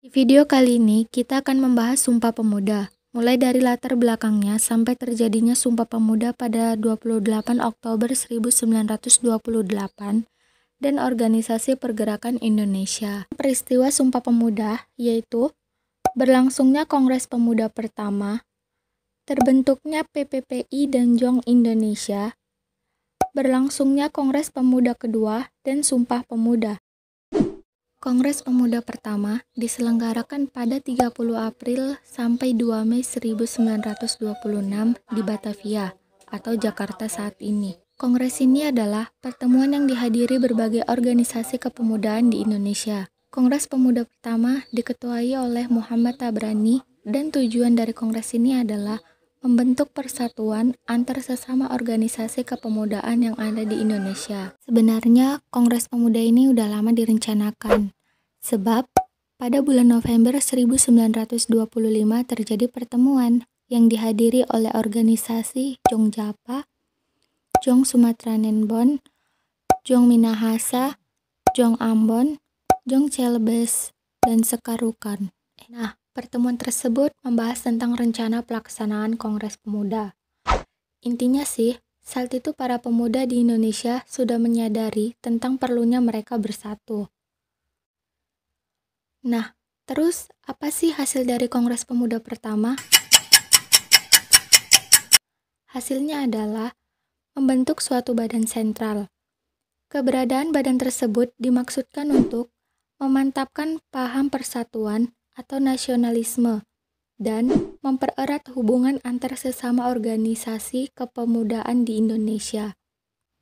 Di video kali ini, kita akan membahas Sumpah Pemuda, mulai dari latar belakangnya sampai terjadinya Sumpah Pemuda pada 28 Oktober 1928 dan Organisasi Pergerakan Indonesia. Peristiwa Sumpah Pemuda yaitu berlangsungnya Kongres Pemuda pertama, terbentuknya PPPI dan JONG Indonesia, berlangsungnya Kongres Pemuda kedua, dan Sumpah Pemuda. Kongres Pemuda pertama diselenggarakan pada 30 April sampai 2 Mei 1926 di Batavia atau Jakarta saat ini. Kongres ini adalah pertemuan yang dihadiri berbagai organisasi kepemudaan di Indonesia. Kongres Pemuda pertama diketuai oleh Muhammad Tabrani dan tujuan dari kongres ini adalah membentuk persatuan antar sesama organisasi kepemudaan yang ada di Indonesia. Sebenarnya Kongres Pemuda ini udah lama direncanakan, sebab pada bulan November 1925 terjadi pertemuan yang dihadiri oleh organisasi JONG Japa, JONG Sumatra Nenbon, JONG Minahasa, JONG Ambon, JONG Celebes, dan Sekarukan. Nah, pertemuan tersebut membahas tentang rencana pelaksanaan Kongres Pemuda. Intinya sih, saat itu para pemuda di Indonesia sudah menyadari tentang perlunya mereka bersatu. Nah, terus apa sih hasil dari Kongres Pemuda pertama? Hasilnya adalah membentuk suatu badan sentral. Keberadaan badan tersebut dimaksudkan untuk memantapkan paham persatuan atau nasionalisme dan mempererat hubungan antar sesama organisasi kepemudaan di Indonesia.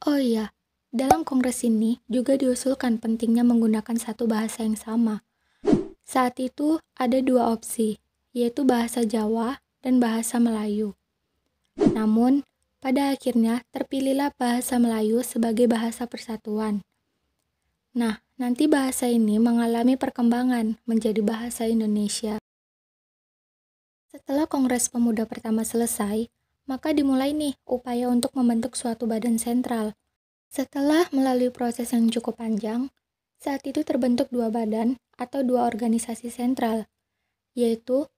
Oh iya, dalam kongres ini juga diusulkan pentingnya menggunakan satu bahasa yang sama. Saat itu ada dua opsi, yaitu bahasa Jawa dan bahasa Melayu. Namun, pada akhirnya terpilihlah bahasa Melayu sebagai bahasa persatuan. Nah, nanti bahasa ini mengalami perkembangan menjadi bahasa Indonesia. Setelah Kongres Pemuda pertama selesai, maka dimulai nih upaya untuk membentuk suatu badan sentral. Setelah melalui proses yang cukup panjang, saat itu terbentuk dua badan atau dua organisasi sentral, yaitu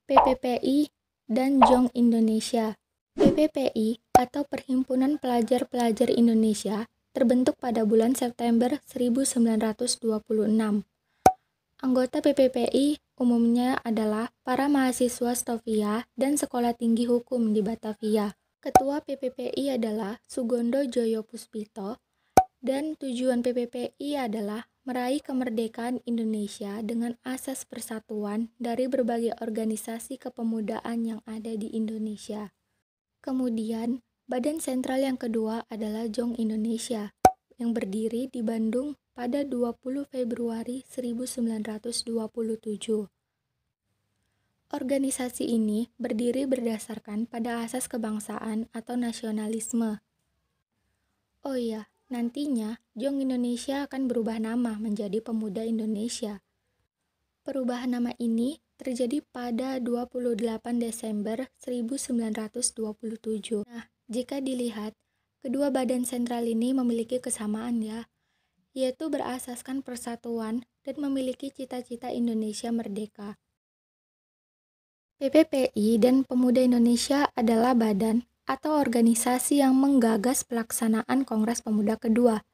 PPPI dan JONG Indonesia. PPPI atau Perhimpunan Pelajar-Pelajar Indonesia terbentuk pada bulan September 1926. Anggota PPPI umumnya adalah para mahasiswa Stovia dan Sekolah Tinggi Hukum di Batavia. Ketua PPPI adalah Sugondo Joyopuspito dan tujuan PPPI adalah meraih kemerdekaan Indonesia dengan asas persatuan dari berbagai organisasi kepemudaan yang ada di Indonesia. Kemudian, badan sentral yang kedua adalah JONG Indonesia yang berdiri di Bandung pada 20 Februari 1927. Organisasi ini berdiri berdasarkan pada asas kebangsaan atau nasionalisme. Oh iya, nantinya JONG Indonesia akan berubah nama menjadi Pemuda Indonesia. Perubahan nama ini terjadi pada 28 Desember 1927. Nah, jika dilihat, kedua badan sentral ini memiliki kesamaan ya, yaitu berasaskan persatuan dan memiliki cita-cita Indonesia merdeka. PPPI dan Pemuda Indonesia adalah badan atau organisasi yang menggagas pelaksanaan Kongres Pemuda kedua.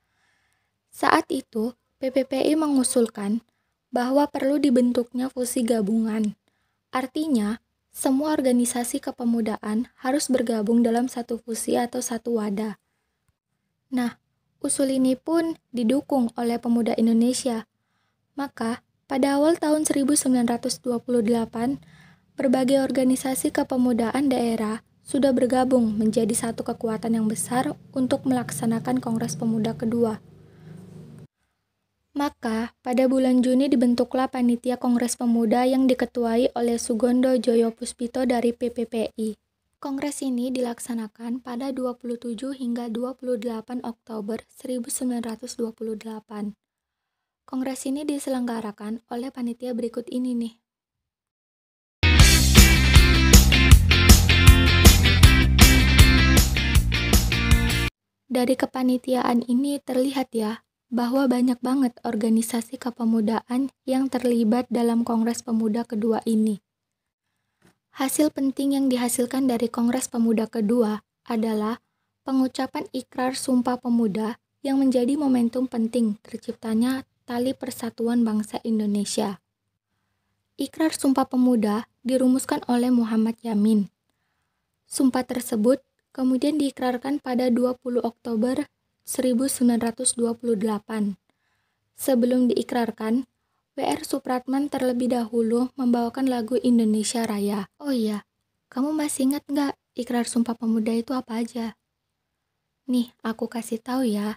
Saat itu, PPPI mengusulkan bahwa perlu dibentuknya fusi gabungan. Artinya, semua organisasi kepemudaan harus bergabung dalam satu fusi atau satu wadah. Nah, usul ini pun didukung oleh pemuda Indonesia. Maka, pada awal tahun 1928, berbagai organisasi kepemudaan daerah sudah bergabung menjadi satu kekuatan yang besar untuk melaksanakan Kongres Pemuda kedua. Maka, pada bulan Juni dibentuklah Panitia Kongres Pemuda yang diketuai oleh Sugondo Joyopuspito dari PPPI. Kongres ini dilaksanakan pada 27 hingga 28 Oktober 1928. Kongres ini diselenggarakan oleh panitia berikut ini nih. Dari kepanitiaan ini terlihat ya, bahwa banyak banget organisasi kepemudaan yang terlibat dalam Kongres Pemuda kedua ini. Hasil penting yang dihasilkan dari Kongres Pemuda kedua adalah pengucapan ikrar Sumpah Pemuda yang menjadi momentum penting terciptanya tali persatuan bangsa Indonesia. Ikrar Sumpah Pemuda dirumuskan oleh Muhammad Yamin. Sumpah tersebut kemudian diikrarkan pada 20 Oktober 1928. Sebelum diikrarkan, W.R. Supratman terlebih dahulu membawakan lagu Indonesia Raya. Oh iya, kamu masih ingat nggak ikrar Sumpah Pemuda itu apa aja? Nih, aku kasih tahu ya.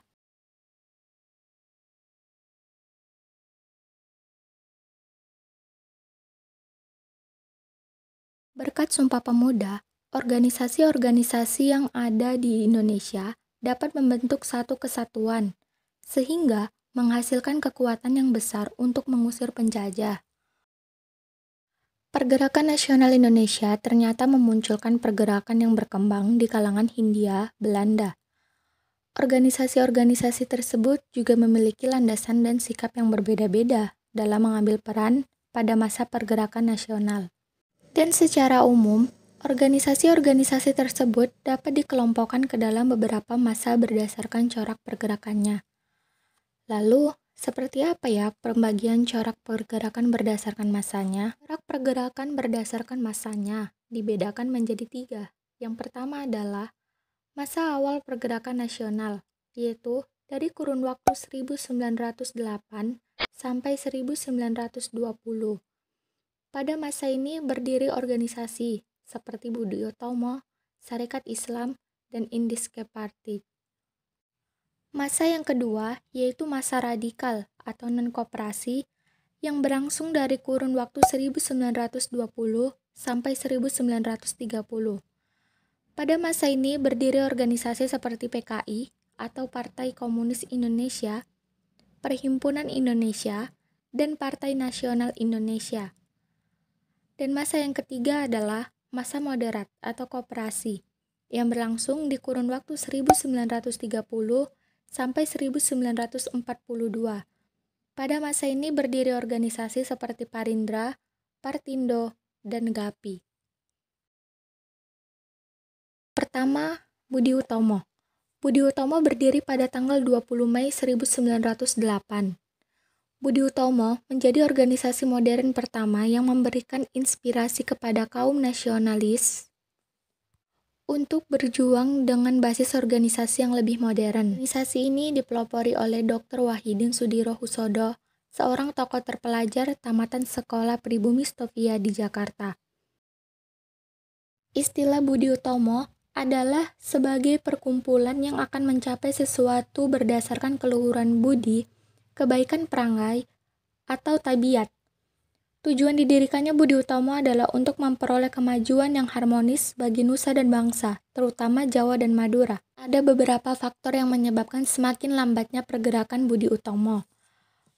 Berkat Sumpah Pemuda, organisasi-organisasi yang ada di Indonesia dapat membentuk satu kesatuan, sehingga menghasilkan kekuatan yang besar untuk mengusir penjajah. Pergerakan Nasional Indonesia ternyata memunculkan pergerakan yang berkembang di kalangan Hindia Belanda. Organisasi-organisasi tersebut juga memiliki landasan dan sikap yang berbeda-beda dalam mengambil peran pada masa pergerakan nasional. Dan secara umum, organisasi-organisasi tersebut dapat dikelompokkan ke dalam beberapa masa berdasarkan corak pergerakannya. Lalu, seperti apa ya pembagian corak pergerakan berdasarkan masanya? Corak pergerakan berdasarkan masanya dibedakan menjadi 3. Yang pertama adalah masa awal pergerakan nasional, yaitu dari kurun waktu 1908 sampai 1920. Pada masa ini berdiri organisasi seperti Budi Utomo, Sarekat Islam, dan Indische Partij. Masa yang kedua yaitu masa radikal atau non-koperasi yang berlangsung dari kurun waktu 1920 sampai 1930. Pada masa ini berdiri organisasi seperti PKI atau Partai Komunis Indonesia, Perhimpunan Indonesia, dan Partai Nasional Indonesia. Dan masa yang ketiga adalah masa moderat atau koperasi yang berlangsung di kurun waktu 1930 sampai 1942. Pada masa ini berdiri organisasi seperti Parindra, Partindo, dan GAPI. Pertama, Budi Utomo. Budi Utomo berdiri pada tanggal 20 Mei 1908. Budi Utomo menjadi organisasi modern pertama yang memberikan inspirasi kepada kaum nasionalis untuk berjuang dengan basis organisasi yang lebih modern. Organisasi ini dipelopori oleh Dr. Wahidin Sudirohusodo, seorang tokoh terpelajar tamatan Sekolah Pribumi Stovia di Jakarta. Istilah Budi Utomo adalah sebagai perkumpulan yang akan mencapai sesuatu berdasarkan keluhuran budi, kebaikan perangai, atau tabiat. Tujuan didirikannya Budi Utomo adalah untuk memperoleh kemajuan yang harmonis bagi nusa dan bangsa, terutama Jawa dan Madura. Ada beberapa faktor yang menyebabkan semakin lambatnya pergerakan Budi Utomo.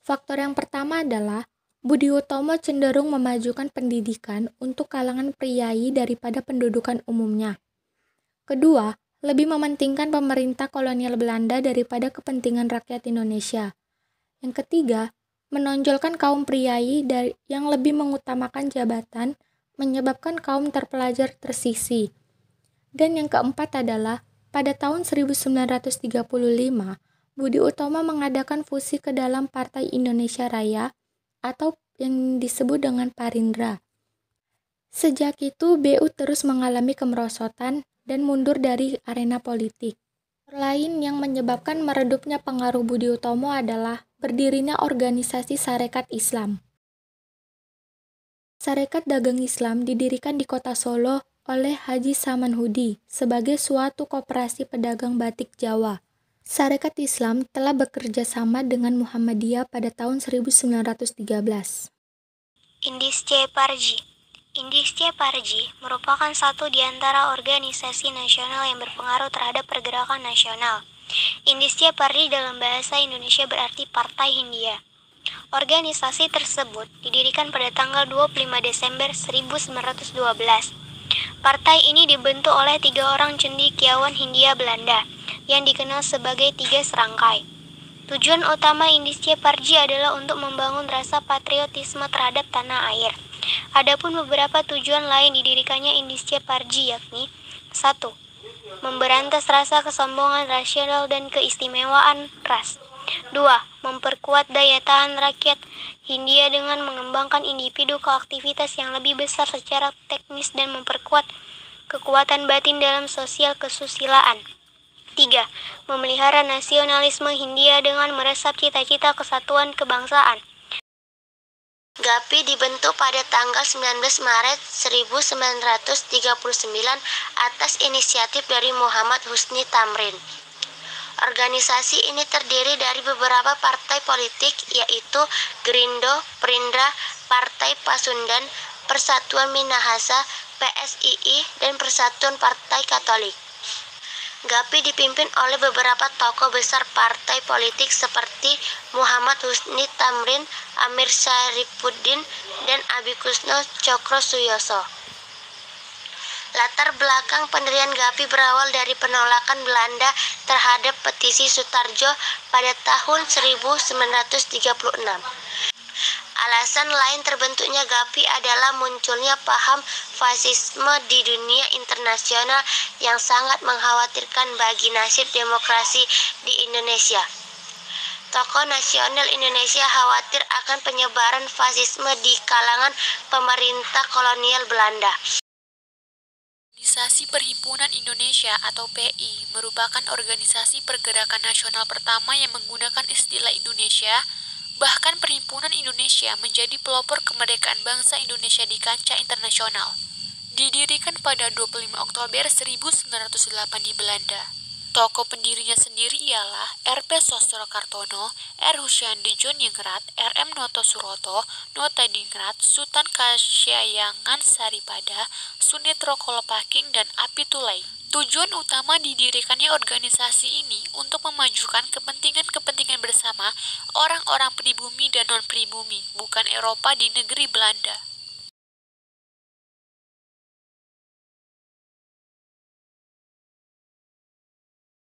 Faktor yang pertama adalah Budi Utomo cenderung memajukan pendidikan untuk kalangan priai daripada pendudukan umumnya. Kedua, lebih mementingkan pemerintah kolonial Belanda daripada kepentingan rakyat Indonesia. Yang ketiga, menonjolkan kaum priai yang lebih mengutamakan jabatan, menyebabkan kaum terpelajar tersisih. Dan yang keempat adalah, pada tahun 1935, Budi Utomo mengadakan fusi ke dalam Partai Indonesia Raya atau yang disebut dengan Parindra. Sejak itu, BU terus mengalami kemerosotan dan mundur dari arena politik. Lain yang menyebabkan meredupnya pengaruh Budi Utomo adalah berdirinya organisasi Sarekat Islam. Sarekat Dagang Islam didirikan di kota Solo oleh Haji Samanhudi sebagai suatu koperasi pedagang batik Jawa. Sarekat Islam telah bekerja sama dengan Muhammadiyah pada tahun 1913. Indische Partij. Indische Partij merupakan satu di antara organisasi nasional yang berpengaruh terhadap pergerakan nasional. Indische Partij dalam bahasa Indonesia berarti Partai Hindia. Organisasi tersebut didirikan pada tanggal 25 Desember 1912. Partai ini dibentuk oleh 3 orang cendekiawan Hindia Belanda yang dikenal sebagai 3 serangkai. Tujuan utama Indische Parji adalah untuk membangun rasa patriotisme terhadap tanah air. Adapun beberapa tujuan lain didirikannya Indische Parji yakni 1. Memberantas rasa kesombongan rasional dan keistimewaan ras. 2. Memperkuat daya tahan rakyat Hindia dengan mengembangkan individu ke aktivitas yang lebih besar secara teknis dan memperkuat kekuatan batin dalam sosial kesusilaan. 3. Memelihara nasionalisme Hindia dengan meresap cita-cita kesatuan kebangsaan. GAPI dibentuk pada tanggal 19 Maret 1939 atas inisiatif dari Muhammad Husni Tamrin. Organisasi ini terdiri dari beberapa partai politik yaitu Gerindo, Perindra, Partai Pasundan, Persatuan Minahasa, PSII, dan Persatuan Partai Katolik. GAPI dipimpin oleh beberapa tokoh besar partai politik seperti Muhammad Husni Tamrin, Amir Syarifuddin, dan Abikusno Cokrosuyoso. Latar belakang pendirian GAPI berawal dari penolakan Belanda terhadap petisi Sutarjo pada tahun 1936. Alasan lain terbentuknya GAPI adalah munculnya paham fasisme di dunia internasional yang sangat mengkhawatirkan bagi nasib demokrasi di Indonesia. Tokoh nasional Indonesia khawatir akan penyebaran fasisme di kalangan pemerintah kolonial Belanda. Organisasi Perhimpunan Indonesia atau PI merupakan organisasi pergerakan nasional pertama yang menggunakan istilah Indonesia. Bahkan Perhimpunan Indonesia menjadi pelopor kemerdekaan bangsa Indonesia di kancah internasional. Didirikan pada 25 Oktober 1908 di Belanda. Tokoh pendirinya sendiri ialah R.P. Sosrokartono, R. Husyandijuningrat, R.M. Noto Suroto, Notadingrat, Sultan Kasyayangan Saripada, Sunitro Kolopaking, dan Apitulai. Tujuan utama didirikannya organisasi ini untuk memajukan kepentingan bersama orang-orang pribumi dan non-pribumi, bukan Eropa di negeri Belanda.